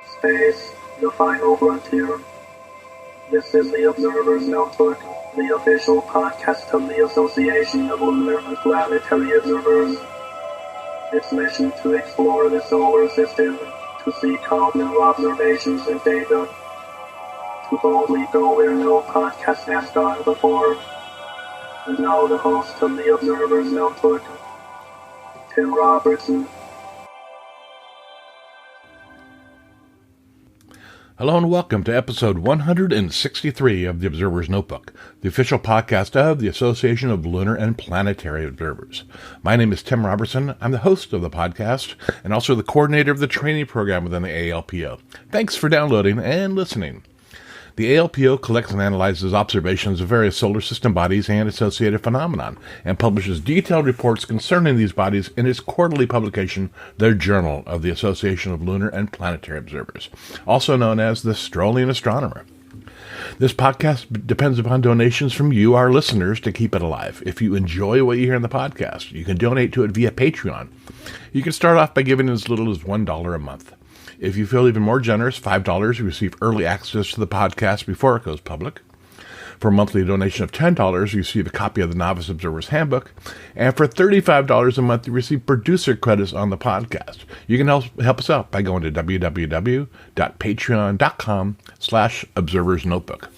Space, the final frontier. This is the Observer's Notebook, the official podcast of the Association of Lunar and Planetary Observers. Its mission to explore the solar system, to seek out new observations and data, to boldly go where no podcast has gone before. And now the host of the Observer's Notebook, Tim Robertson. Hello and welcome to episode 163 of the Observer's Notebook, the official podcast of the Association of Lunar and Planetary Observers. My name is Tim Robertson. I'm the host of the podcast and also the coordinator of the training program within the ALPO. Thanks for downloading and listening. The ALPO collects and analyzes observations of various solar system bodies and associated phenomenon, and publishes detailed reports concerning these bodies in its quarterly publication, the Journal of the Association of Lunar and Planetary Observers, also known as the Strolling Astronomer. This podcast depends upon donations from you, our listeners, to keep it alive. If you enjoy what you hear in the podcast, you can donate to it via Patreon. You can start off by giving as little as $1 a month. If you feel even more generous, $5, you receive early access to the podcast before it goes public. For a monthly donation of $10, you receive a copy of the Novice Observer's Handbook. And for $35 a month, you receive producer credits on the podcast. You can help us out by going to www.patreon.com/observersnotebook.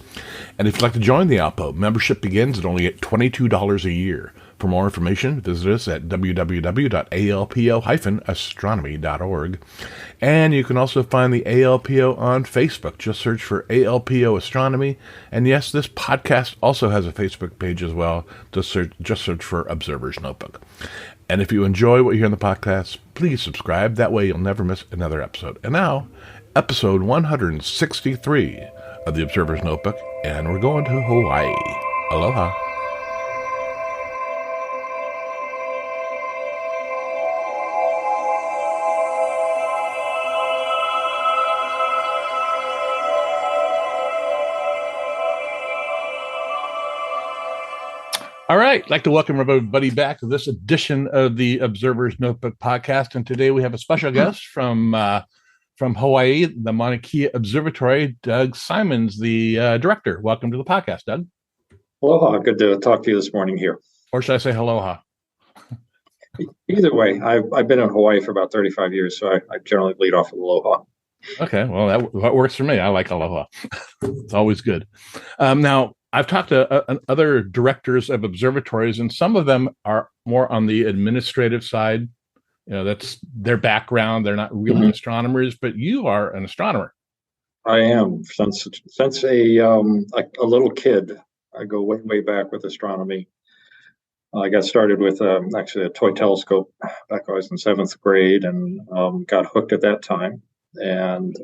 And if you'd like to join the ALPO, membership begins at only $22 a year. For more information, visit us at www.alpo-astronomy.org. And you can also find the ALPO on Facebook. Just search for ALPO Astronomy. And yes, this podcast also has a Facebook page as well. Just search for Observer's Notebook. And if you enjoy what you hear in the podcast, please subscribe. That way you'll never miss another episode. And now, episode 163 of the Observer's Notebook. And we're going to Hawaii. Aloha. All right, I'd like to welcome everybody back to this edition of the Observer's Notebook podcast. And today we have a special guest from Hawaii, the Mauna Kea Observatory, Doug Simons, the director. Welcome to the podcast, Doug. Aloha. Good to talk to you this morning here. Or should I say aloha? Either way, I've been in Hawaii for about 35 years, so I generally lead off with aloha. Okay, well, that works for me. I like aloha. It's always good. Now, I've talked to other directors of observatories, and some of them are more on the administrative side. You know, that's their background. They're not really astronomers, but you are an astronomer. I am since a little kid. I go way back with astronomy. I got started with actually a toy telescope back when I was in 7th grade, and got hooked at that time. And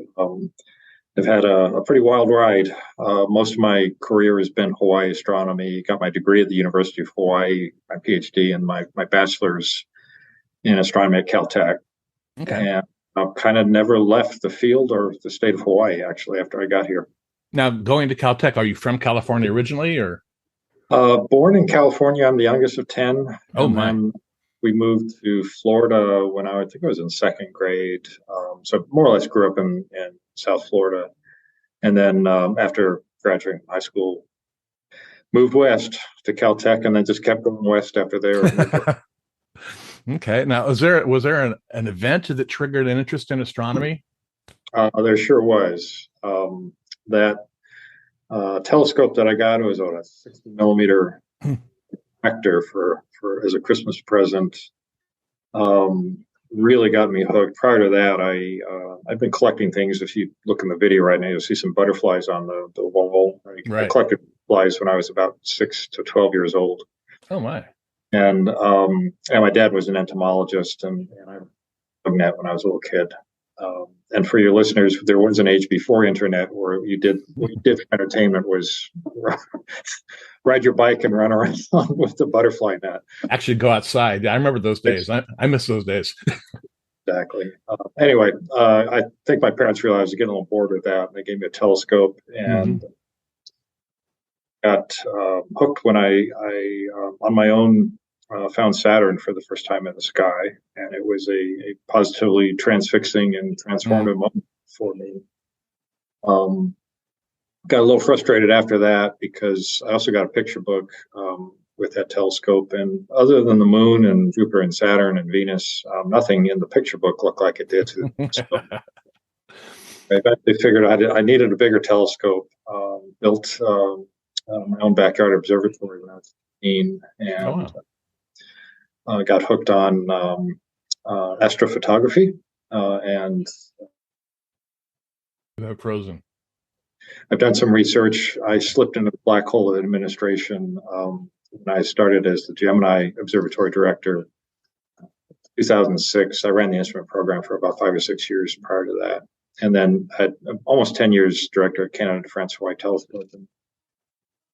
I've had a pretty wild ride. Most of my career has been Hawaii astronomy. Got my degree at the University of Hawaii, my PhD, and my bachelor's in astronomy at Caltech. Okay. And I've kind of never left the field or the state of Hawaii, actually, after I got here. Now, going to Caltech, are you from California originally, or? Born in California. I'm the youngest of 10. Oh, my. Then we moved to Florida when I think I was in 2nd grade. So more or less grew up in South Florida. And then after graduating high school, moved west to Caltech, and then just kept going west after there. Okay. Now, was there an event that triggered an interest in astronomy? There sure was. That telescope that I got was on a 60 millimeter vector for as a Christmas present. Really got me hooked. Prior to that, I've been collecting things. If you look in the video right now, you'll see some butterflies on the wall. Right. I collected flies when I was about 6 to 12 years old. Oh, my. And my dad was an entomologist, and I learned that when I was a little kid. And for your listeners, there was an age before internet where what you did for entertainment was ride your bike and run around with the butterfly net. Actually go outside. I remember those days. I miss those days. Exactly. Anyway, I think my parents realized I was getting a little bored with that, and they gave me a telescope, and got hooked when I on my own found Saturn for the first time in the sky, and it was a positively transfixing and transformative moment for me. Got a little frustrated after that because I also got a picture book with that telescope, and other than the moon and Jupiter and Saturn and Venus, nothing in the picture book looked like it did to the telescope. I eventually figured I needed a bigger telescope. Built my own backyard observatory when I was 15, and got hooked on astrophotography, and frozen. I've done some research. I slipped into the black hole of administration when I started as the Gemini Observatory Director. 2006, I ran the instrument program for about 5 or 6 years prior to that. And then had almost 10 years director at Canada de France Hawaii Telescope. And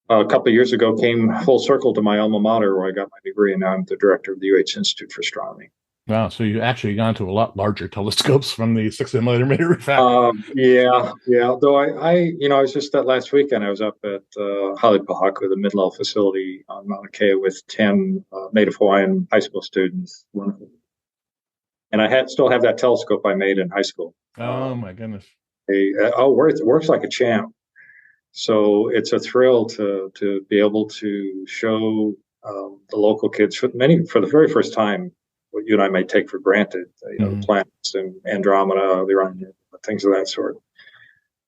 a couple of years ago, came full circle to my alma mater where I got my degree, and now I'm the director of the UH Institute for Astronomy. Wow, so you actually gone to a lot larger telescopes from the 600-millimeter refractor. Yeah. Though I was just that last weekend. I was up at Haleʻipahaku, the mid-level facility on Mauna Kea, with 10 Native Hawaiian high school students. Wonderful. And I still have that telescope I made in high school. Oh my goodness! It works like a champ. So it's a thrill to be able to show the local kids for the very first time what you and I may take for granted, the planets and Andromeda, the Orion, things of that sort.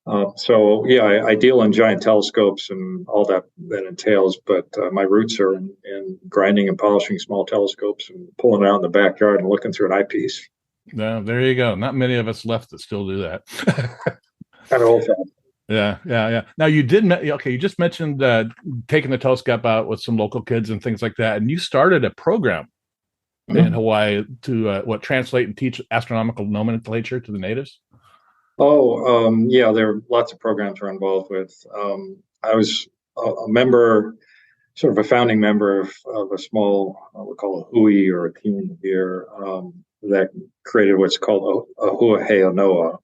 I deal in giant telescopes and all that entails, but my roots are in grinding and polishing small telescopes and pulling it out in the backyard and looking through an eyepiece. No, there you go. Not many of us left that still do that. Kind of old-fashioned. Yeah. Now you just mentioned taking the telescope out with some local kids and things like that, and you started a program in Hawaii to translate and teach astronomical nomenclature to the natives. There are lots of programs we're involved with. I was a member, sort of a founding member of a small, we call a hui or a team here, that created what's called a Huahea Noa.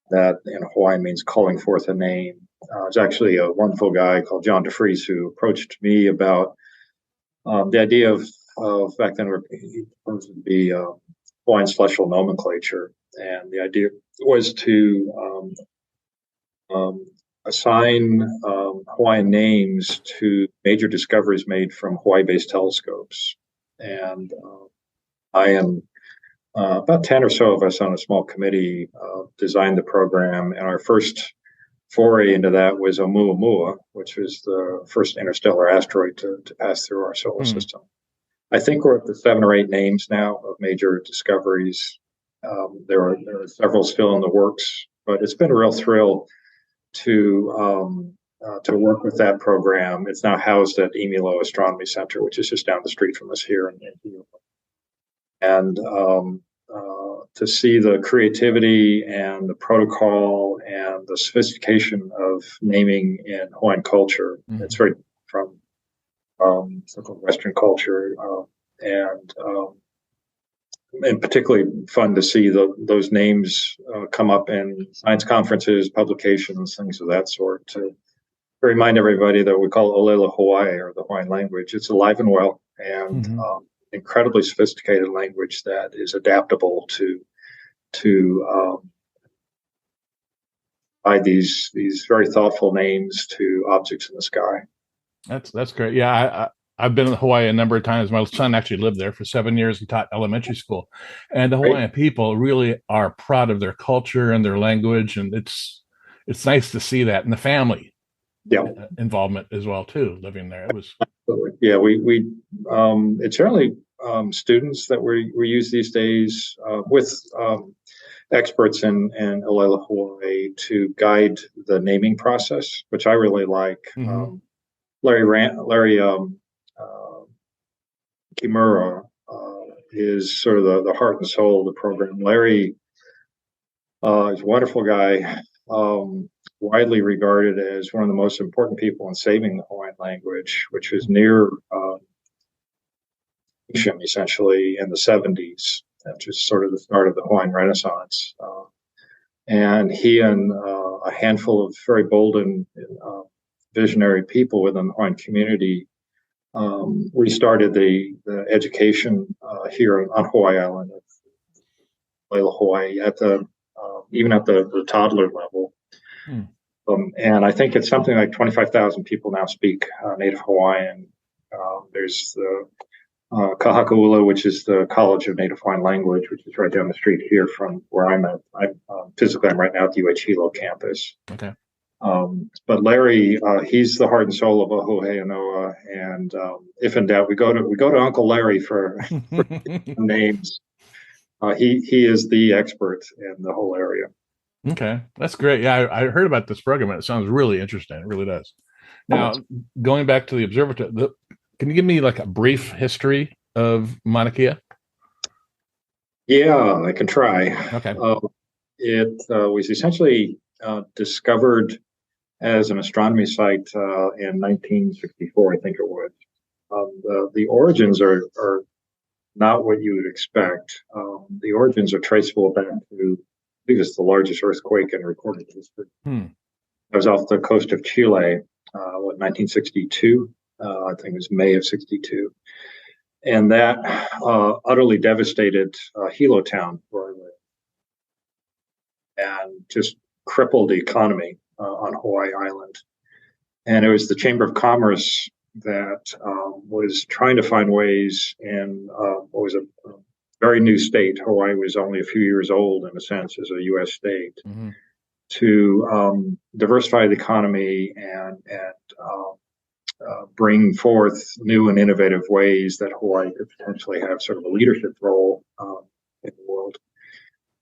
That in Hawaiian means calling forth a name. There's actually a wonderful guy called John DeFries who approached me about the idea of back then he proposed to be Hawaiian celestial nomenclature, and the idea was to assign Hawaiian names to major discoveries made from Hawaii-based telescopes. And I and about 10 or so of us on a small committee designed the program, and our first foray into that was Oumuamua, which was the first interstellar asteroid to pass through our solar system. I think we're up to 7 or 8 names now of major discoveries. There are several still in the works, but it's been a real thrill to work with that program. It's now housed at Emilo Astronomy Center, which is just down the street from us here in Hilo. And to see the creativity and the protocol and the sophistication of naming in Hawaiian culture, it's very from so-called Western culture, and particularly fun to see those names come up in science conferences, publications, things of that sort. To remind everybody that we call Olela Hawaii, or the Hawaiian language. It's alive and well, and incredibly sophisticated language that is adaptable to provide these very thoughtful names to objects in the sky. That's great. Yeah, I've been in Hawaii a number of times. My son actually lived there for 7 years. He taught elementary school, and the Hawaiian people really are proud of their culture and their language, and it's nice to see that in the family. Involvement as well too. Living there, it was we it's generally students that we use these days with experts in Olela Hawaii to guide the naming process, which I really like. Larry Kimura is sort of the heart and soul of the program. Larry is a wonderful guy, widely regarded as one of the most important people in saving the Hawaiian language, which was near essentially in the 70s, which is sort of the start of the Hawaiian Renaissance. And he and a handful of very bold and visionary people within the Hawaiian community restarted the education here on Hawaii Island, Lela, Hawaii, at the even at the toddler level. And I think it's something like 25,000 people now speak Native Hawaiian. There's the Kahakaula, which is the College of Native Hawaiian Language, which is right down the street here from where I'm at. I'm right now at the UH Hilo campus. Okay. But Larry, he's the heart and soul of Ohuhea Noa, and if in doubt, we go to Uncle Larry for names. He is the expert in the whole area. Okay, that's great. Yeah, I heard about this program, and it sounds really interesting. It really does. Now, going back to the observatory, can you give me like a brief history of Mauna Kea? Yeah, I can try. Okay. It was essentially discovered as an astronomy site in 1964, I think it was. The origins are not what you would expect. The origins are traceable back to, I think it's the largest earthquake in recorded history. It was off the coast of Chile, 1962. I think it was May of 62. And that utterly devastated Hilo town where I live and just crippled the economy on Hawaii Island. And it was the Chamber of Commerce that was trying to find ways in what was a very new state. Hawaii was only a few years old, in a sense, as a U.S. state, to diversify the economy and bring forth new and innovative ways that Hawaii could potentially have sort of a leadership role in the world.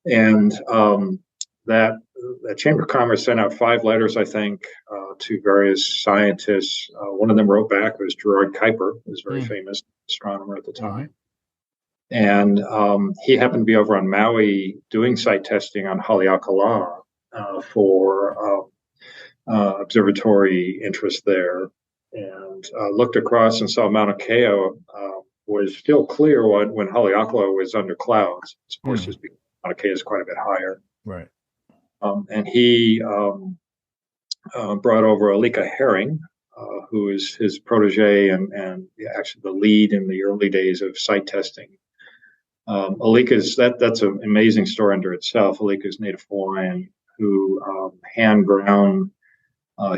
And that Chamber of Commerce sent out 5 letters, I think, to various scientists. One of them wrote back. It was Gerard Kuiper, who was a very famous astronomer at the time. And he happened to be over on Maui doing site testing on Haleakala for observatory interest there, and looked across and saw Mauna Kea was still clear when Haleakala was under clouds. Of course, just because Mauna Kea is quite a bit higher. Right. And he brought over Alika Herring, who is his protege and actually the lead in the early days of site testing. Alika's that's an amazing story under itself. Alika's Native Hawaiian, who hand ground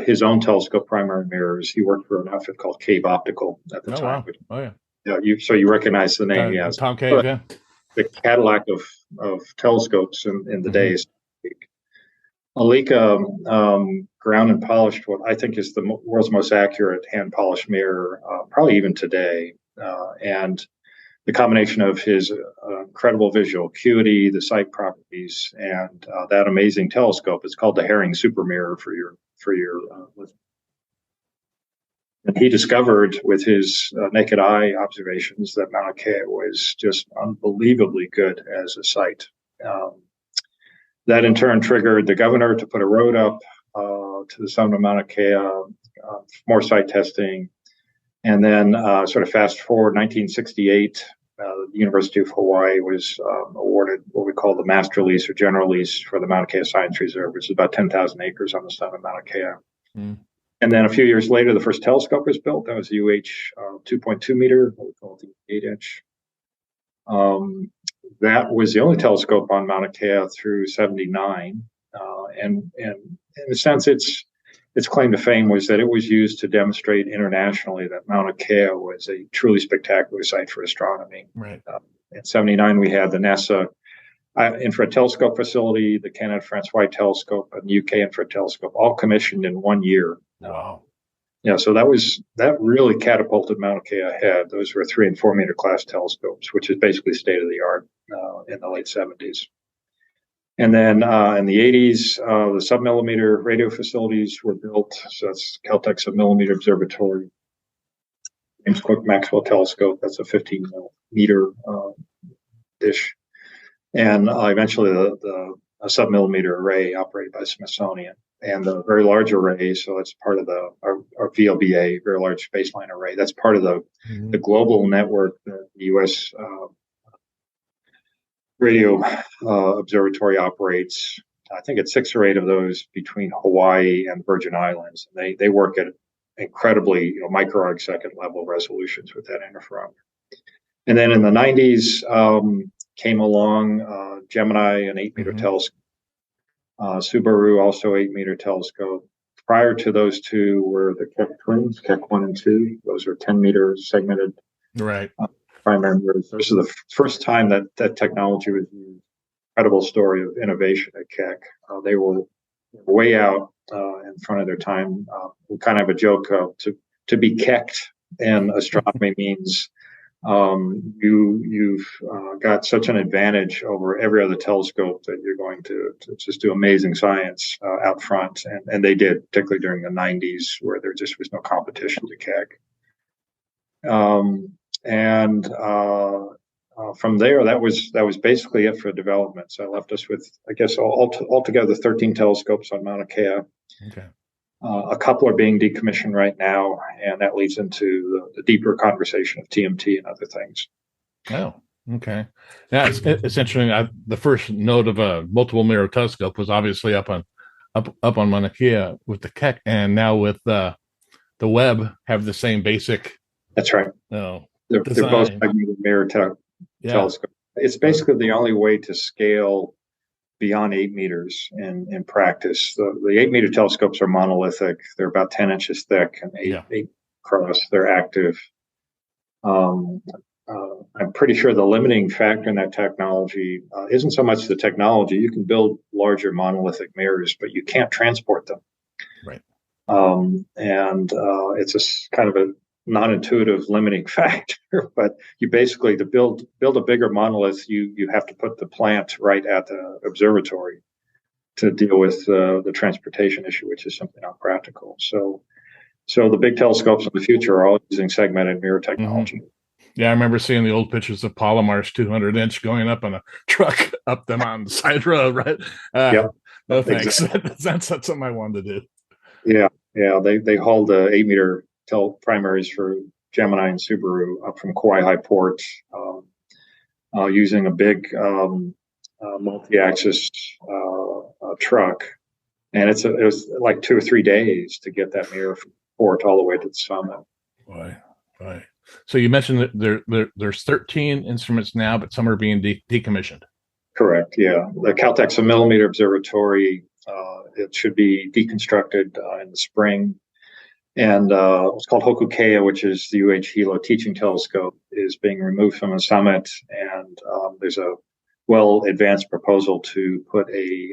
his own telescope primary mirrors. He worked for an outfit called Cave Optical at the time. Wow. Yeah, you recognize the name, yes. Tom Cave, yeah. The Cadillac of telescopes in the days. Alika ground and polished what I think is the world's most accurate hand polished mirror, probably even today. And the combination of his incredible visual acuity, the sight properties, and that amazing telescope is called the Herring Super Mirror for your listeners. And he discovered with his naked eye observations that Mauna Kea was just unbelievably good as a site. That in turn triggered the governor to put a road up to the summit of Mauna Kea, more site testing. And then sort of fast forward 1968, the University of Hawaii was awarded what we call the master lease or general lease for the Mauna Kea Science Reserve, which is about 10,000 acres on the summit of Mauna Kea. And then a few years later, the first telescope was built. That was the UH 2.2 meter, what we call it the 8-inch. That was the only telescope on Mauna Kea through 79. And in a sense, its claim to fame was that it was used to demonstrate internationally that Mauna Kea was a truly spectacular site for astronomy. Right. In 79, we had the NASA infrared telescope facility, the Canada-France Wide Telescope, and the UK infrared telescope, all commissioned in 1 year. Wow. Yeah, so that really catapulted Mauna Kea ahead. Those were 3 and 4 meter class telescopes, which is basically state of the art in the late 70s. And then in the 80s, the submillimeter radio facilities were built. So that's Caltech Submillimeter Observatory, James Cook Maxwell Telescope. That's a 15 meter dish, and eventually a submillimeter array operated by Smithsonian. And the very large array, so that's part of our VLBA, very large baseline array. That's part of the global network that the U.S. Radio Observatory operates. I think it's 6 or 8 of those between Hawaii and Virgin Islands. And they work at incredibly microarc second level resolutions with that interferometer. And then in the 90s came along Gemini, an 8 meter telescope. Subaru, also 8-meter telescope. Prior to those two were the Keck twins, Keck 1 and 2. Those are 10-meter segmented Right. primary mirrors. This is the first time that technology was used. Incredible story of innovation at Keck. They were way out in front of their time. We kind of have a joke to be Kecked in astronomy means you've got such an advantage over every other telescope that you're going to just do amazing science out front, and they did, particularly during the 90s, where there just was no competition to Keck. From there, that was basically it for development. So it left us with, I guess, altogether 13 telescopes on Mauna Kea. Okay. A couple are being decommissioned right now, and that leads into the deeper conversation of TMT and other things. Oh, okay. Yeah, it's interesting. The first note of a multiple mirror telescope was obviously up on Mauna Kea with the Keck, and now with the Webb have the same basic. That's right. They're both segmented mirror telescope. It's basically the only way to scale beyond 8 meters in practice. The 8-meter telescopes are monolithic. They're about 10 inches thick and 8 across. They're active. I'm pretty sure the limiting factor in that technology isn't so much the technology. You can build larger monolithic mirrors, but you can't transport them. Right. It's a kind of a non-intuitive limiting factor, but you basically, to build a bigger monolith, you have to put the plant right at the observatory to deal with the transportation issue, which is simply not practical. So the big telescopes in the future are all using segmented mirror technology. Mm-hmm. Yeah, I remember seeing the old pictures of Palomar's 200-inch going up on a truck up them on the side road, right? No thanks. Exactly. That's not something I wanted to do. Yeah. They hauled the 8-meter primaries for Gemini and Subaru up from Kauai High Port using a big multi-axis truck, and it was like 2 or 3 days to get that mirror from port all the way to the summit. Boy. So you mentioned that there's 13 instruments now, but some are being decommissioned. Correct. Yeah, the Caltech's a millimeter observatory. It should be deconstructed in the spring. And what's called Hoku-Kea, which is the UH Hilo teaching telescope, is being removed from the summit. And there's a well-advanced proposal to put a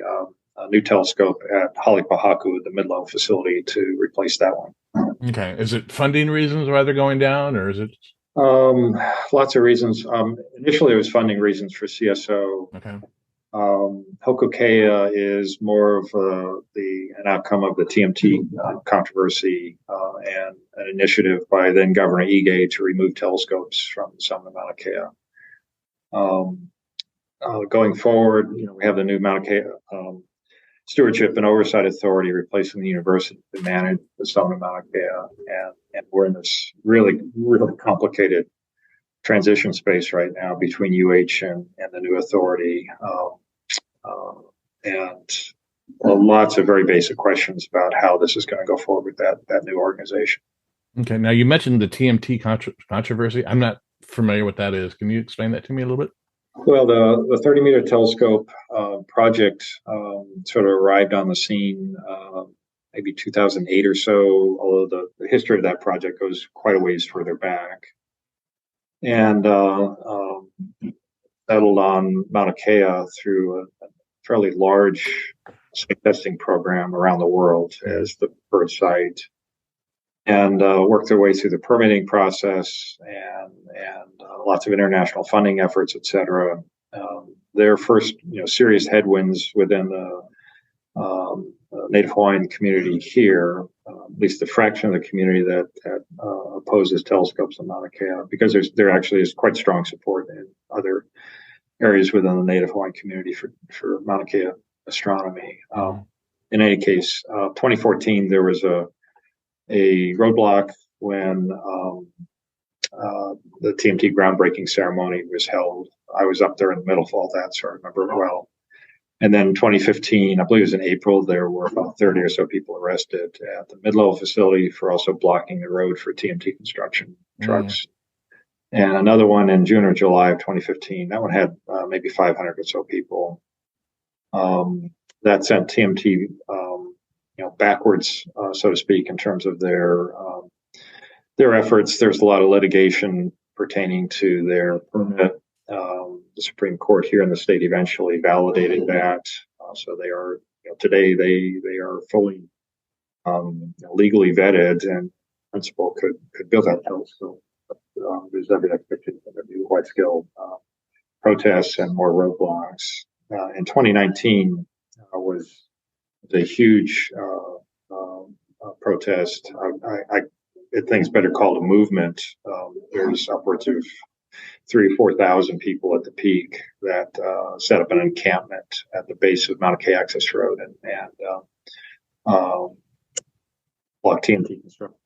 new telescope at Halepahaku, the mid-level facility, to replace that one. Okay. Is it funding reasons why they're going down, or is it? Lots of reasons. Initially, it was funding reasons for CSO. Okay. Hoku-Kea is more of an outcome of the TMT controversy and an initiative by then Governor Ige to remove telescopes from the summit of Mauna Kea. Going forward, we have the new Mauna Kea Stewardship and Oversight Authority replacing the university to manage the summit of Mauna Kea, and we're in this really, really complicated transition space right now between UH and the new authority. And lots of very basic questions about how this is going to go forward with that new organization. Okay. Now, you mentioned the TMT controversy. I'm not familiar what that is. Can you explain that to me a little bit? Well, the 30-meter telescope project sort of arrived on the scene maybe 2008 or so, although the history of that project goes quite a ways further back. And settled on Mauna Kea through a fairly large site testing program around the world as the preferred site, and worked their way through the permitting process and lots of international funding efforts, et cetera. Their first serious headwinds within the Native Hawaiian community here, at least the fraction of the community that opposes telescopes on Mauna Kea, because there actually is quite strong support in other areas within the Native Hawaiian community for Mauna Kea astronomy. In any case, 2014 there was a roadblock when the TMT groundbreaking ceremony was held. I was up there in the middle of all that, so I remember it well. And then 2015, I believe it was in April, there were about 30 or so people arrested at the mid-level facility for also blocking the road for TMT construction trucks. And another one in June or July of 2015. That one had maybe 500 or so people. that sent TMT, backwards, so to speak, in terms of their efforts. There's a lot of litigation pertaining to their permit. The Supreme Court here in the state eventually validated that. So they are, today they are fully legally vetted, and principal could build that telescope. There's every expectation there'd be wide-scale protests and more roadblocks. In 2019 was a huge protest. I think it's better called a movement. There's upwards of 3,000 or 4,000 people at the peak that set up an encampment at the base of Mauna Kea Access Road and blocked TNT construction.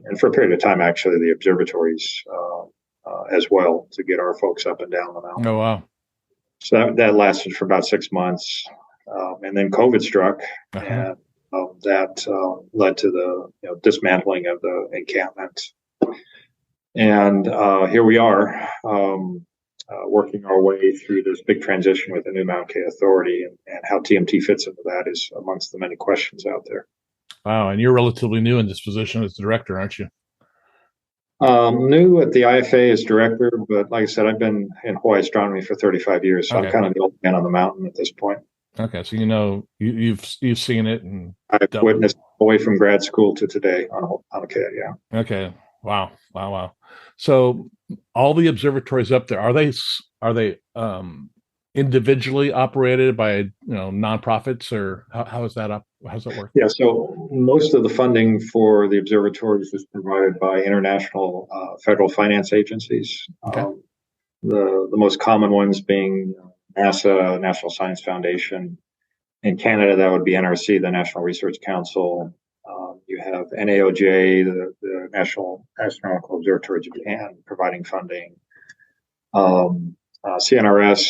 And for a period of time, actually, the observatories as well, to get our folks up and down the mountain. Oh, wow. So that lasted for about 6 months. And then COVID struck, and that led to the dismantling of the encampment. And here we are, working our way through this big transition with the new Mauna Kea Authority, and how TMT fits into that is amongst the many questions out there. Wow, and you're relatively new in this position as director, aren't you? New at the IFA as director, but like I said, I've been in Hawaii astronomy for 35 years, so I'm kind of the old man on the mountain at this point. Okay, so you've seen it, and I've witnessed away from grad school to today on Mauna Kea. Yeah. Okay. Wow. So all the observatories up there, are they individually operated by nonprofits, or how is that up? How's that work? Yeah, so most of the funding for the observatories is provided by international federal finance agencies. Okay. The most common ones being NASA, National Science Foundation. In Canada, that would be NRC, the National Research Council. You have NAOJ, the National Astronomical Observatory of Japan, providing funding. CNRS,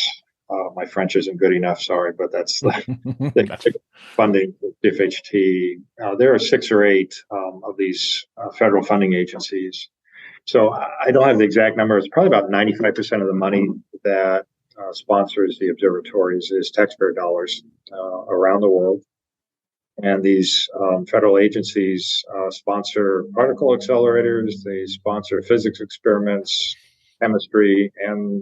my French isn't good enough, sorry, but that's the funding for CFHT. There are 6 or 8 of these federal funding agencies. So I don't have the exact number. It's probably about 95% of the money that sponsors the observatories is taxpayer dollars around the world. And these federal agencies sponsor particle accelerators, they sponsor physics experiments, chemistry, and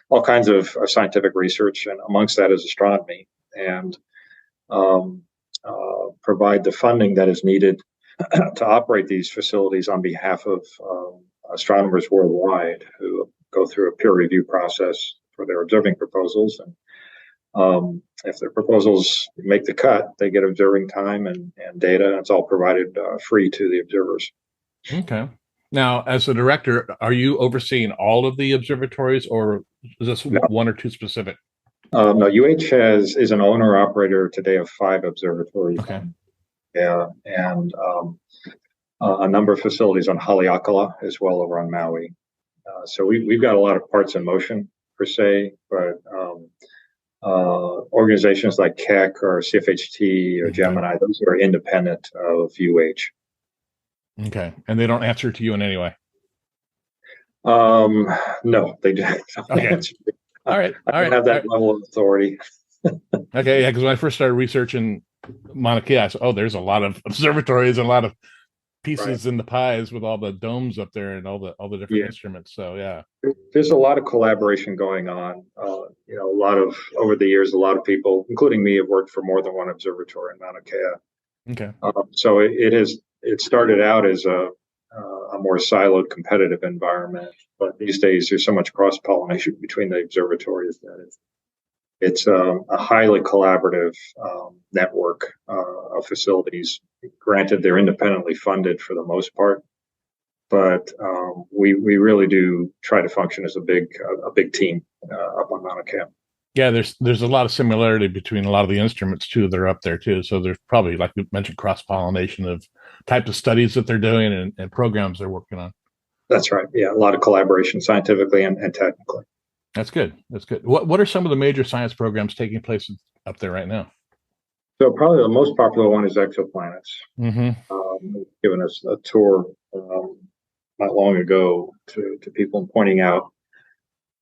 all kinds of scientific research, and amongst that is astronomy, and provide the funding that is needed to operate these facilities on behalf of astronomers worldwide who go through a peer review process for their observing proposals. And if their proposals make the cut, they get observing time and data, and it's all provided free to the observers. Okay. Now, as a director, are you overseeing all of the observatories, or is this one or two specific? No, UH is an owner-operator today of 5 observatories. Okay. Yeah, and a number of facilities on Haleakala as well over on Maui. So we've got a lot of parts in motion, per se, but organizations like Keck or CFHT or Gemini, those are independent of UH. Okay, and they don't answer to you in any way? No, they don't. Okay. All right. I don't have that level of authority. Okay, yeah, because when I first started researching Mauna Kea, I said, there's a lot of observatories and a lot of pieces in the pies with all the domes up there and all the different instruments. So yeah, there's a lot of collaboration going on. A lot of, over the years, a lot of people, including me, have worked for more than one observatory in Mauna Kea. Okay. So it started out as a more siloed competitive environment, but these days there's so much cross-pollination between the observatories that it's a highly collaborative network of facilities. Granted, they're independently funded for the most part, but we really do try to function as a big team up on Mauna Kea. Yeah, there's a lot of similarity between a lot of the instruments too that are up there too. So there's probably, like you mentioned, cross-pollination of types of studies that they're doing and programs they're working on. That's right. Yeah, a lot of collaboration scientifically and technically. That's good. That's good. What are some of the major science programs taking place up there right now? So probably the most popular one is exoplanets. Given us a tour not long ago to people and pointing out,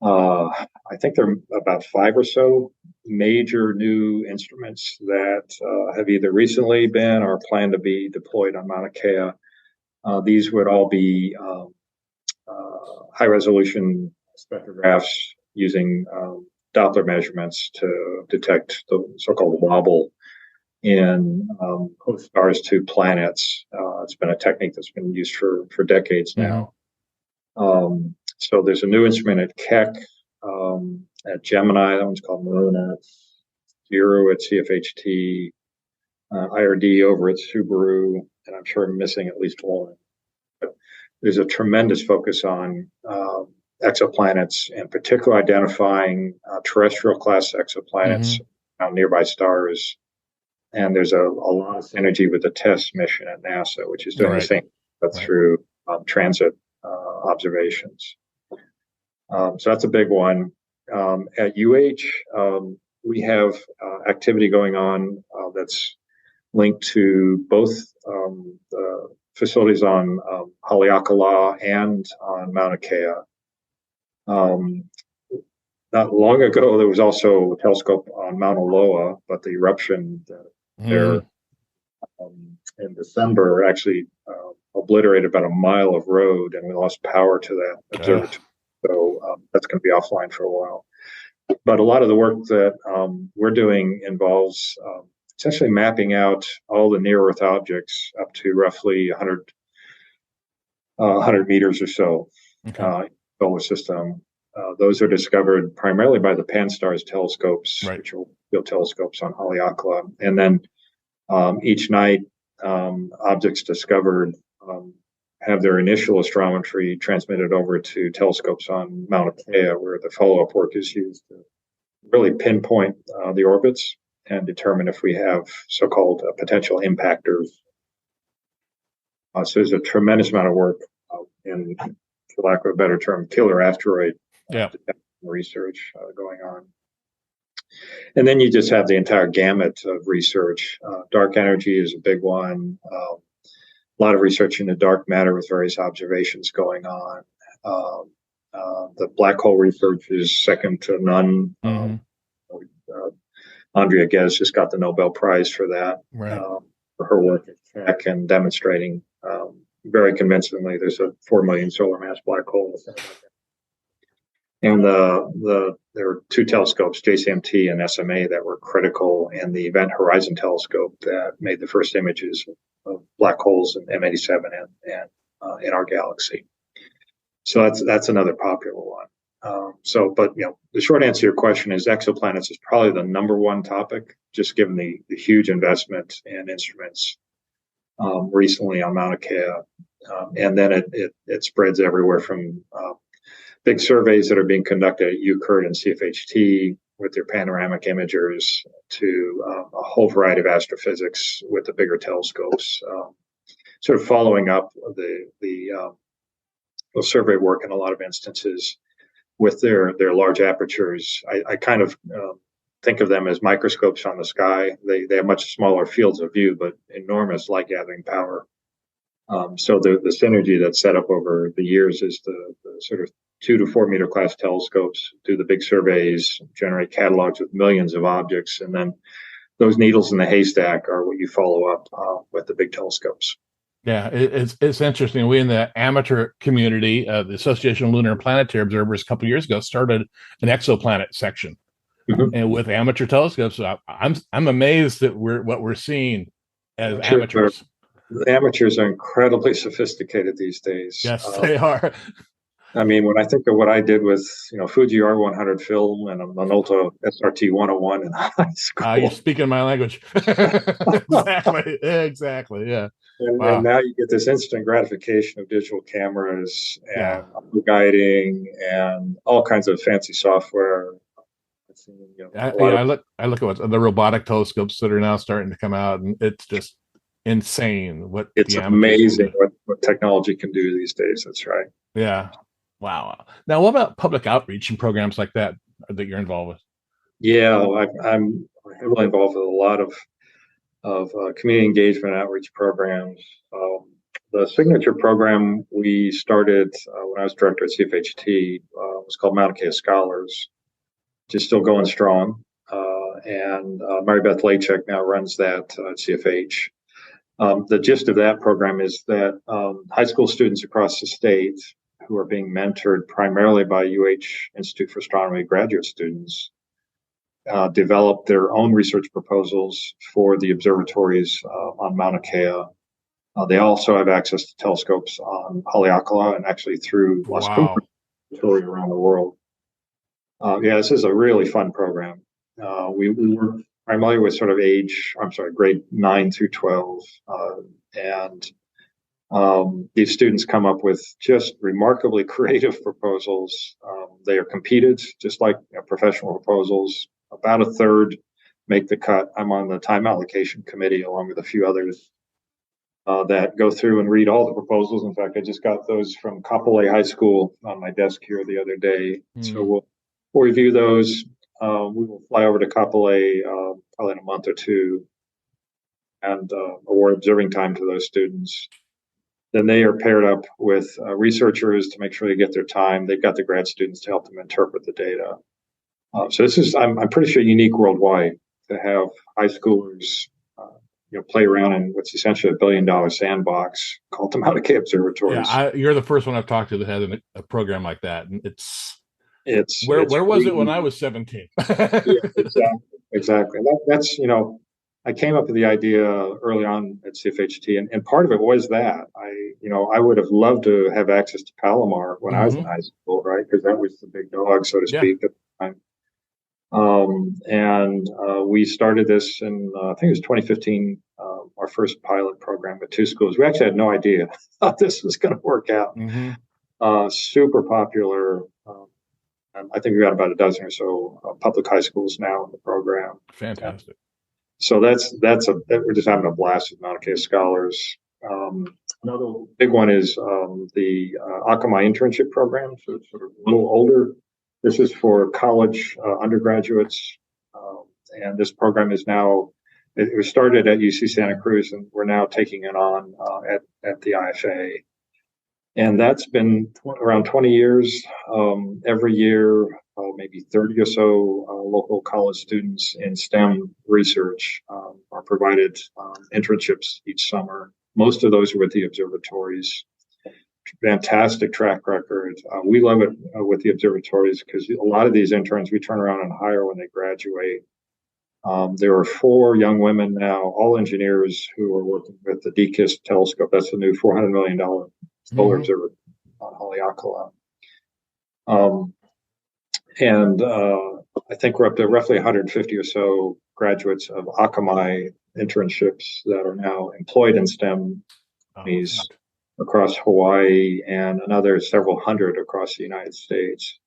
I think there are about 5 or so major new instruments that have either recently been or plan to be deployed on Mauna Kea. These would all be high-resolution spectrographs using Doppler measurements to detect the so-called wobble in host stars to planets. It's been a technique that's been used for decades now. So there's a new instrument at Keck, at Gemini. That one's called Mauna. Zero at CFHT, IRD over at Subaru, and I'm sure I'm missing at least one. But there's a tremendous focus on exoplanets, and particularly identifying terrestrial class exoplanets on nearby stars. And there's a lot of synergy with the TESS mission at NASA, which is doing the same, but through transit observations. So that's a big one. At UH, we have activity going on that's linked to both the facilities on Haleakala and on Mauna Kea. Not long ago, there was also a telescope on Mauna Loa, but the eruption there in December actually obliterated about a mile of road, and we lost power to that observatory. So that's going to be offline for a while. But a lot of the work that we're doing involves essentially mapping out all the near-Earth objects up to roughly 100 meters or so solar system. Those are discovered primarily by the Pan-STARRS telescopes, which are field telescopes on Haleakala. And then each night, objects discovered have their initial astrometry transmitted over to telescopes on Mauna Kea, where the follow-up work is used to really pinpoint the orbits and determine if we have so-called potential impactors. So there's a tremendous amount of work in, for lack of a better term, killer asteroid research going on. And then you just have the entire gamut of research. Dark energy is a big one. A lot of research into dark matter with various observations going on. The black hole research is second to none. Andrea Ghez just got the Nobel Prize for that, for her work at Schenck and demonstrating very convincingly there's a 4 million solar mass black hole. And there were two telescopes, JCMT and SMA, that were critical, and the Event Horizon telescope that made the first images of black holes in M87 and in our galaxy. So that's another popular one. But the short answer to your question is exoplanets is probably the number one topic, just given the huge investment in instruments recently on Mauna Kea, and then it spreads everywhere from big surveys that are being conducted at UCURT and CFHT with their panoramic imagers to a whole variety of astrophysics with the bigger telescopes, sort of following up the survey work in a lot of instances with their large apertures. I kind of think of them as microscopes on the sky. They have much smaller fields of view, but enormous light gathering power. So the synergy that's set up over the years is the sort of 2 to 4 meter class telescopes do the big surveys, generate catalogs with millions of objects, and then those needles in the haystack are what you follow up with the big telescopes. Yeah, it's interesting. We in the amateur community, the Association of Lunar and Planetary Observers, a couple of years ago started an exoplanet section, and with amateur telescopes, I'm amazed at what we're seeing as amateurs. The amateurs are incredibly sophisticated these days. Yes, they are. I mean, when I think of what I did with Fuji R100 film and a Minolta SRT 101 in high school, you're speaking my language. Exactly. Yeah. And now you get this instant gratification of digital cameras and guiding and all kinds of fancy software. I look at what the robotic telescopes that are now starting to come out, and it's just insane it's amazing what technology can do these days. That's right. Yeah. Wow. Now, what about public outreach and programs like that you're involved with? Yeah, I'm heavily involved with a lot of community engagement outreach programs. The signature program we started when I was director at CFHT was called Mauna Kea Scholars, which is still going strong. and Mary Beth Lachek now runs that at CFH. The gist of that program is that high school students across the state who are being mentored primarily by Institute for Astronomy graduate students develop their own research proposals for the observatories on Mauna Kea. They also have access to telescopes on Haleakala and actually through Las Cruces around the world. This is a really fun program. We work primarily with sort of grade 9 through 12. And these students come up with just remarkably creative proposals. They are competed just like professional proposals. About a third make the cut. I'm on the time allocation committee along with a few others that go through and read all the proposals. In fact, I just got those from Kapolei High School on my desk here the other day. So we'll review those. We will fly over to Kapolei probably in a month or two and award observing time to those students. Then they are paired up with researchers to make sure they get their time. They've got the grad students to help them interpret the data. So this is, I'm pretty sure, unique worldwide to have high schoolers play around in what's essentially $1 billion sandbox called the Mauna Kea Observatories. Yeah, you're the first one I've talked to that had a program like that, and where was it when I was 17? Yeah, exactly. That's I came up with the idea early on at CFHT, and part of it was that I would have loved to have access to Palomar when I was in high school, right? Because that was the big dog, so to speak, at the time. We started this in I think it was 2015, our first pilot program with 2 schools. We actually had no idea how this was going to work out. Super popular. I think we got about a dozen or so public high schools now in the program. Fantastic. So we're just having a blast with Mauna Kea scholars. Another big one is the Akamai internship program. So it's sort of a little older. This is for college undergraduates, and this program is now. It was started at UC Santa Cruz, and we're now taking it on at the IFA. And that's been around 20 years. Every year, maybe 30 or so local college students in STEM research are provided internships each summer. Most of those are with the observatories. Fantastic track record. We love it with the observatories because a lot of these interns we turn around and hire when they graduate. There are 4 young women now, all engineers, who are working with the DKIST telescope. That's the new $400 million solar observatory on Haleakala. I think we're up to roughly 150 or so graduates of Akamai internships that are now employed in STEM companies across Hawaii and another several hundred across the United States.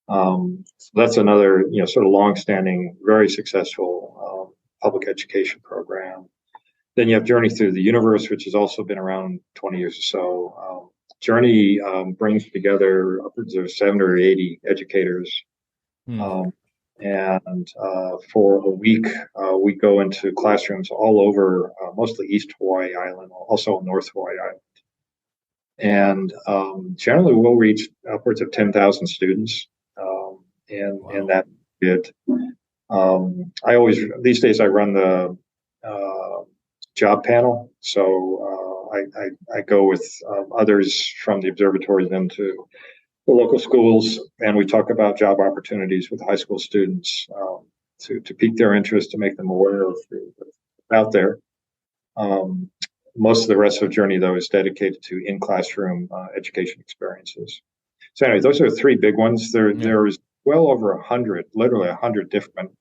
So that's another, sort of long-standing, very successful public education program. Then you have Journey Through the Universe, which has also been around 20 years or so. Journey brings together upwards of 70 or 80 educators. For a week, we go into classrooms all over, mostly East Hawaii Island, also North Hawaii Island. And generally, we'll reach upwards of 10,000 students in that bid. These days, I run the job panel. So I go with others from the observatories into the local schools, and we talk about job opportunities with high school students to pique their interest, to make them aware of out there. Most of the rest of the journey, though, is dedicated to in-classroom education experiences. So anyway, those are 3 big ones. There's well over 100, literally 100 different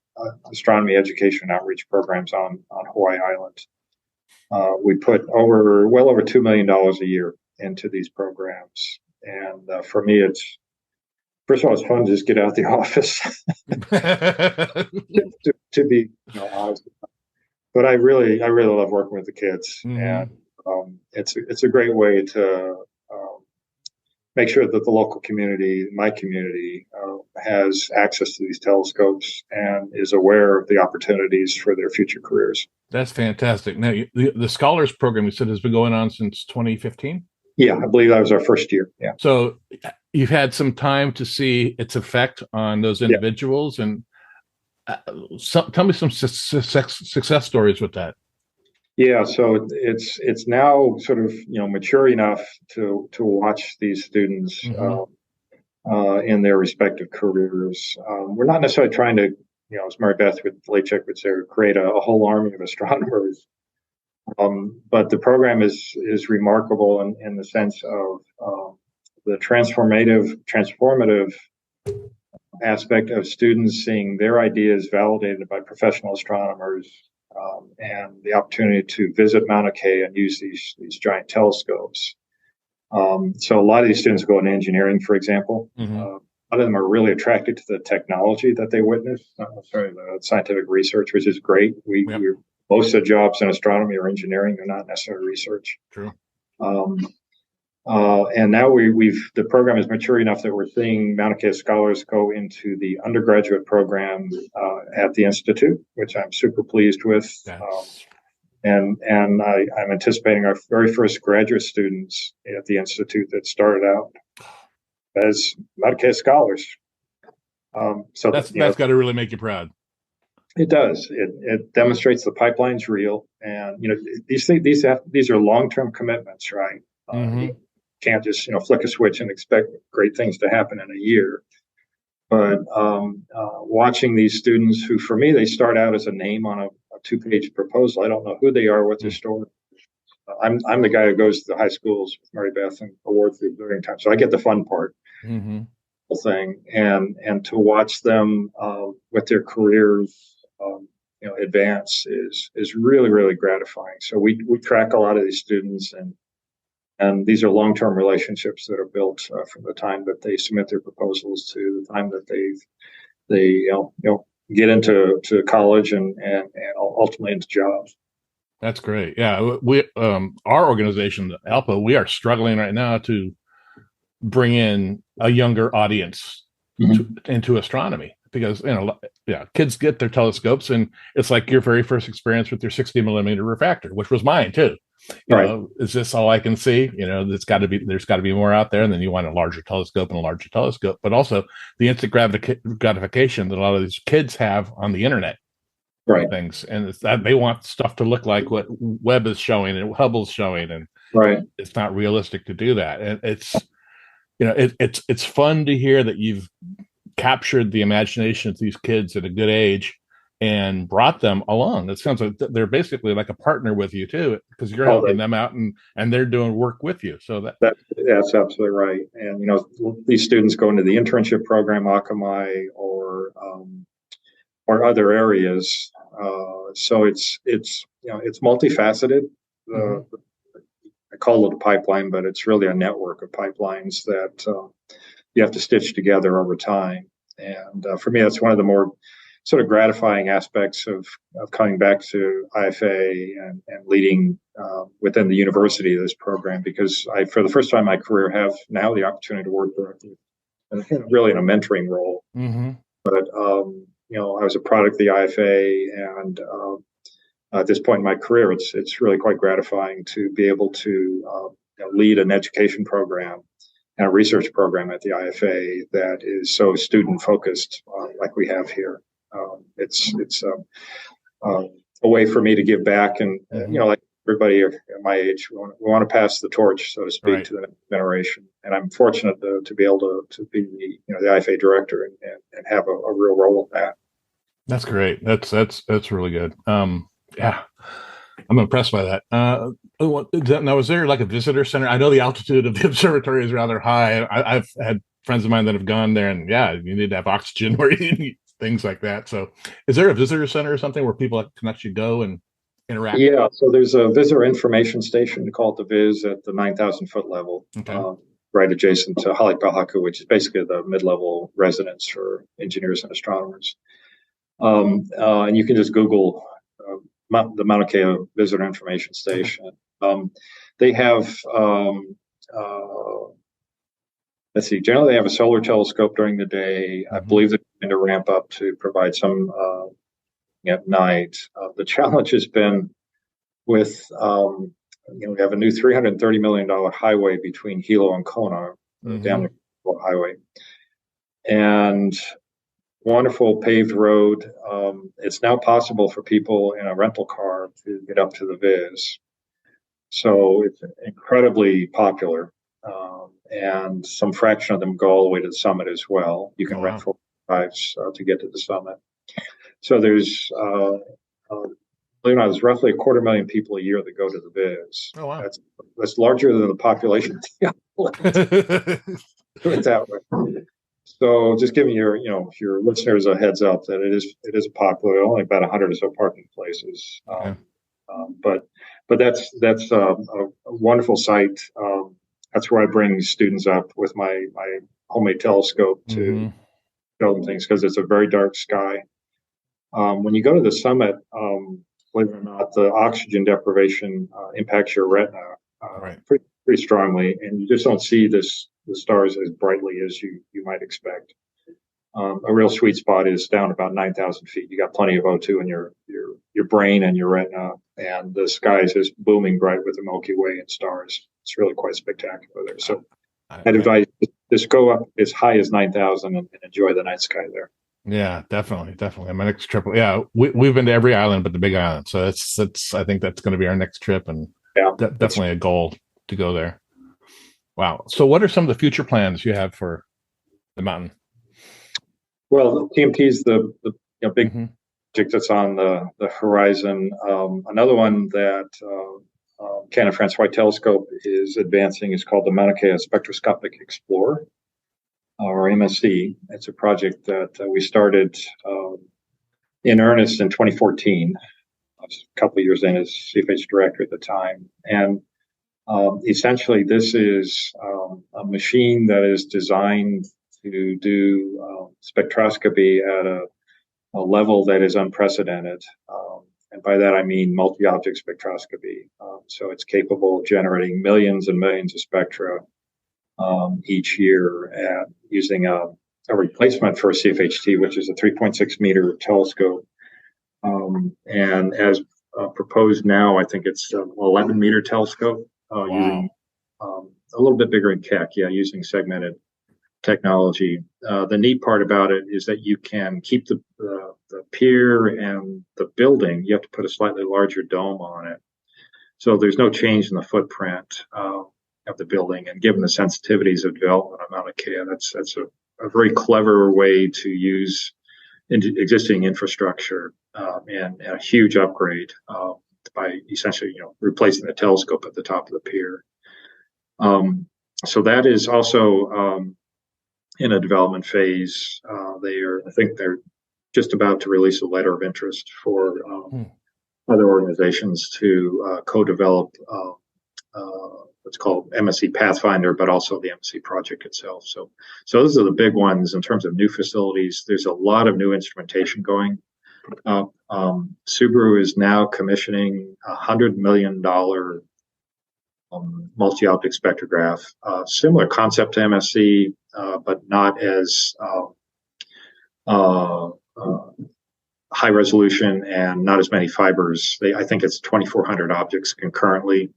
astronomy education outreach programs on Hawaii Island. We put well over $2 million a year into these programs. And for me, first of all, it's fun to just get out of the office to be honest. But I really love working with the kids, and it's a great way to make sure that the local community, my community, has access to these telescopes and is aware of the opportunities for their future careers. That's fantastic. Now, the Scholars Program, you said, has been going on since 2015? Yeah, I believe that was our first year. Yeah. So you've had some time to see its effect on those individuals. And Tell me some success stories with that. Yeah, so it's now sort of mature enough to watch these students Mm-hmm. in their respective careers. We're not necessarily trying to, as Mary Beth would say, create a whole army of astronomers. But the program is remarkable in the sense of the transformative aspect of students seeing their ideas validated by professional astronomers, and the opportunity to visit Mauna Kea and use these giant telescopes. So a lot of these students go into engineering, for example. Mm-hmm. A lot of them are really attracted to the technology that they witness, not necessarily the scientific research, which is great. Most of the jobs in astronomy are engineering; they're not necessarily research. True. And now the program is mature enough that we're seeing Mauna Kea scholars go into the undergraduate program at the Institute, which I'm super pleased with. And I'm anticipating our very first graduate students at the Institute that started out as Mauna Kea scholars. So that's got to really make you proud. It does. It demonstrates the pipeline's real, and these are long-term commitments, right? Mm-hmm. You can't just flick a switch and expect great things to happen in a year. But watching these students, who for me they start out as a name on a 2-page proposal. I don't know who they are, what their story. I'm the guy who goes to the high schools with Mary Beth and awards the observing time, so I get the fun part. Mm-hmm. Thing, and to watch them with their careers advance is really, really gratifying. So we track a lot of these students, and these are long-term relationships that are built from the time that they submit their proposals to the time that they get into college and ultimately into jobs. That's great. Yeah, we our organization, ALPO, we are struggling right now to bring in a younger audience into astronomy, because kids get their telescopes and it's like your very first experience with your 60 millimeter refractor, which was mine too. Is this all I can see? There's got to be more out there, and then you want a larger telescope and a larger telescope, but also the instant gratification that a lot of these kids have on the internet. Right. Things, and it's that they want stuff to look like what Webb is showing and Hubble's showing, and it's not realistic to do that. And it's fun to hear that you've captured the imagination of these kids at a good age and brought them along. It sounds like they're basically like a partner with you too, because you're helping them out and they're doing work with you. So that's absolutely right. And these students go into the internship program, Akamai, or other areas. So it's multifaceted. I call it a pipeline, but it's really a network of pipelines that you have to stitch together over time. And for me, that's one of the more sort of gratifying aspects of coming back to IFA and leading within the university of this program, because I, for the first time in my career, have now the opportunity to work directly, and really in a mentoring role. But I was a product of the IFA, and at this point in my career, it's really quite gratifying to be able to lead an education program and a research program at the IFA that is so student focused, like we have here. It's a way for me to give back, and like everybody at my age, we want to pass the torch, so to speak, to the next generation. And I'm fortunate to be able to be the IFA director and have a real role in that. That's great. That's really good. Yeah, I'm impressed by that. Now, is there like a visitor center? I know the altitude of the observatory is rather high. I've had friends of mine that have gone there, and you need to have oxygen where you need things like that. So is there a visitor center or something where people can actually go and interact? Yeah, so there's a visitor information station called the Viz at the 9,000 foot level, right adjacent to Haku, which is basically the mid-level residence for engineers and astronomers. And you can just Google the Mauna Kea Visitor Information Station. They have, generally they have a solar telescope during the day. I believe they're going to ramp up to provide some at night. The challenge has been with, we have a new $330 million highway between Hilo and Kona, down the highway. And wonderful paved road. It's now possible for people in a rental car to get up to the Viz. So it's incredibly popular. And some fraction of them go all the way to the summit as well. You can rent 4 drives to get to the summit. So there's there's roughly 250,000 people a year that go to the Viz. Oh, wow. That's larger than the population of the island. Put it that way. So just giving your listeners a heads up that it is popular. Only about 100 or so parking places. Okay. But that's a wonderful site. That's where I bring students up with my homemade telescope to show them things, because it's a very dark sky. When you go to the summit, believe it or not, the oxygen deprivation impacts your retina pretty strongly, and you just don't see the stars as brightly as you might expect. A real sweet spot is down about 9,000 feet. You got plenty of O2 in your brain and your retina, and the sky is just booming bright with the Milky Way and stars. It's really quite spectacular there. So I'd advise just go up as high as 9,000 and enjoy the night sky there. Yeah, definitely. My next trip. Yeah, we've been to every island but the Big Island, so that's I think that's going to be our next trip, and definitely a goal to go there. Wow. So what are some of the future plans you have for the mountain? Well, TMT is the big project that's on the horizon. Another one that Canon Francois Telescope is advancing is called the Mauna Kea Spectroscopic Explorer, or MSC. It's a project that we started in earnest in 2014. I was a couple of years in as CFH director at the time. And essentially, this is a machine that is designed to do spectroscopy at a level that is unprecedented. And by that, I mean multi-object spectroscopy. So it's capable of generating millions and millions of spectra each year, and using a replacement for a CFHT, which is a 3.6 meter telescope. And as proposed now, I think it's an 11 meter telescope, using a little bit bigger in Keck, using segmented technology. The neat part about it is that you can keep the pier and the building. You have to put a slightly larger dome on it, so there's no change in the footprint of the building. And given the sensitivities of development on Mauna Kea, that's a very clever way to use existing infrastructure and a huge upgrade by essentially replacing the telescope at the top of the pier. So that is also in a development phase. I think they're just about to release a letter of interest for other organizations to co-develop what's called MSC Pathfinder, but also the MSC project itself. So those are the big ones in terms of new facilities. There's a lot of new instrumentation going. Subaru is now commissioning $100 million multi-optic spectrograph, similar concept to MSC, but not as high resolution and not as many fibers. I think it's 2,400 objects concurrently.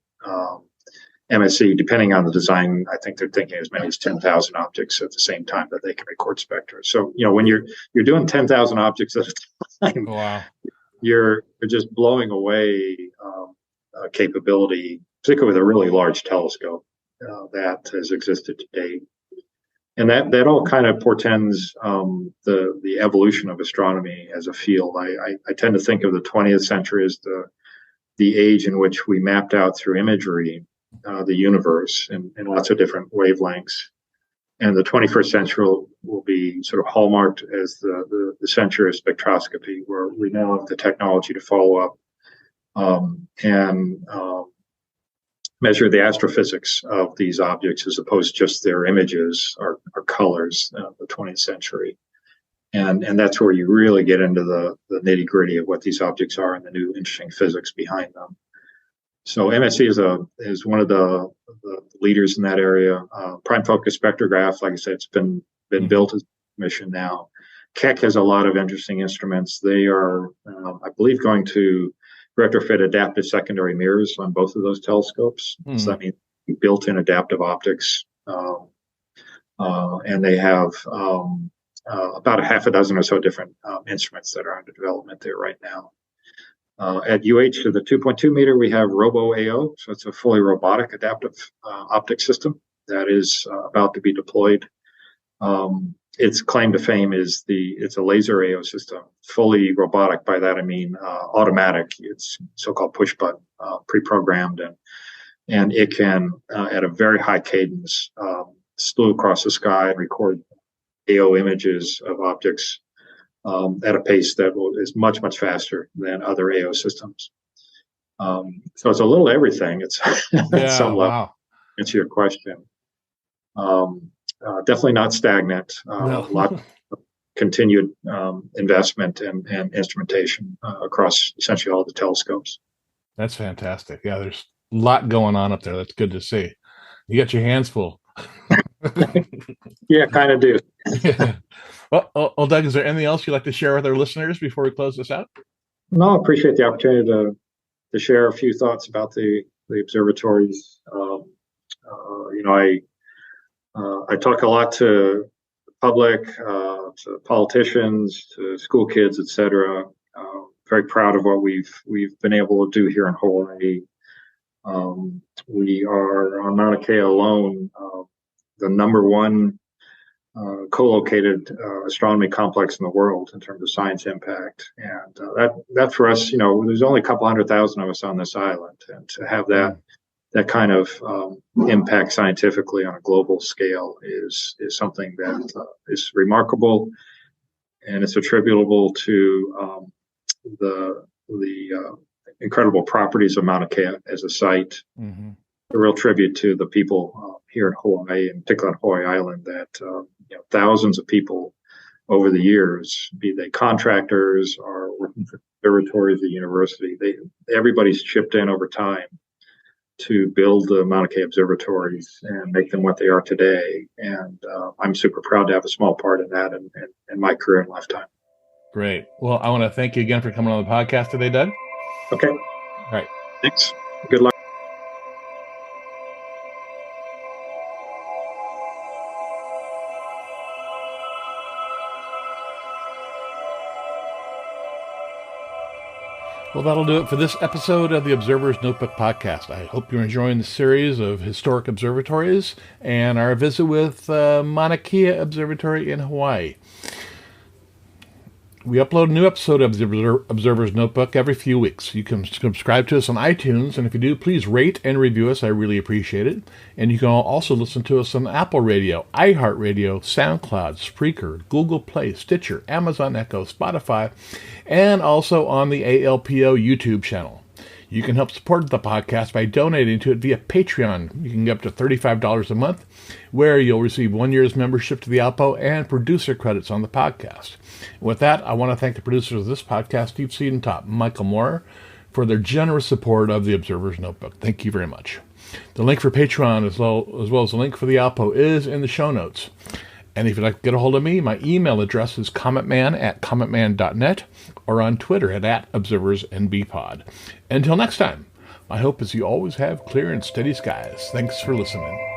MSC, depending on the design, I think they're thinking as many as 10,000 objects at the same time that they can record spectra. So when you're doing 10,000 objects at a time, you're just blowing away capability, particularly with a really large telescope that has existed to date. And that all kind of portends the evolution of astronomy as a field. I tend to think of the 20th century as the age in which we mapped out through imagery the universe in lots of different wavelengths. And the 21st century will be sort of hallmarked as the century of spectroscopy, where we now have the technology to follow up and measure the astrophysics of these objects as opposed to just their images or colors of the 20th century. And that's where you really get into the nitty gritty of what these objects are and the new interesting physics behind them. So MSC is one of the leaders in that area. Prime focus spectrograph, like I said, it's been built as a mission now. Keck has a lot of interesting instruments. They are, I believe, going to retrofit adaptive secondary mirrors on both of those telescopes. So that means built-in adaptive optics. And they have about a half a dozen or so different instruments that are under development there right now. At UH, to the 2.2 meter, we have Robo-AO, so it's a fully robotic adaptive optic system that is about to be deployed. Its claim to fame is it's a laser AO system, fully robotic. By that I mean automatic. It's so-called push button, pre-programmed, and it can at a very high cadence slew across the sky and record AO images of objects at a pace that is much, much faster than other AO systems. So it's a little everything. It's at some level. Wow. Answer your question. Definitely not stagnant. No. A lot of continued investment and instrumentation across essentially all the telescopes. That's fantastic. Yeah, there's a lot going on up there. That's good to see. You got your hands full. Yeah, kind of do. Yeah. Well, Doug, is there anything else you'd like to share with our listeners before we close this out? No, I appreciate the opportunity to share a few thoughts about the observatories. I talk a lot to the public, to politicians, to school kids, etc. Very proud of what we've been able to do here in Hawaii. We are on Mauna Kea alone, the number one co-located astronomy complex in the world in terms of science impact, and that for us, there's only a couple 100,000 of us on this island, and to have that kind of impact scientifically on a global scale is something that is remarkable, and it's attributable to the incredible properties of Mauna Kea as a site. Mm-hmm. A real tribute to the people here in Hawaii, in particular on Hawaii Island, that thousands of people over the years, be they contractors or working for observatories or university, everybody's chipped in over time to build the Mauna Kea observatories and make them what they are today. And I'm super proud to have a small part in that in my career and lifetime. Great. Well, I want to thank you again for coming on the podcast today, Doug. Okay. All right. Thanks. Good luck. Well, that'll do it for this episode of the Observer's Notebook podcast. I hope you're enjoying the series of historic observatories and our visit with Mauna Kea Observatory in Hawaii. We upload a new episode of the Observer's Notebook every few weeks. You can subscribe to us on iTunes, and if you do, please rate and review us. I really appreciate it. And you can also listen to us on Apple Radio, iHeartRadio, Soundcloud, Spreaker, Google Play, Stitcher, Amazon Echo, Spotify, and also on the ALPO YouTube channel. You can help support the podcast by donating to it via Patreon. You can get up to $35 a month, where you'll receive 1 year's membership to the ALPO and producer credits on the podcast. With that, I want to thank the producers of this podcast, Steve Seidentop and Michael Moyer, for their generous support of the Observer's Notebook. Thank you very much. The link for Patreon, as well as the link for the ALPO, is in the show notes. And if you'd like to get a hold of me, my email address is commentman@commentman.net or on Twitter at observersnbpod. Until next time, my hope is you always have clear and steady skies. Thanks for listening.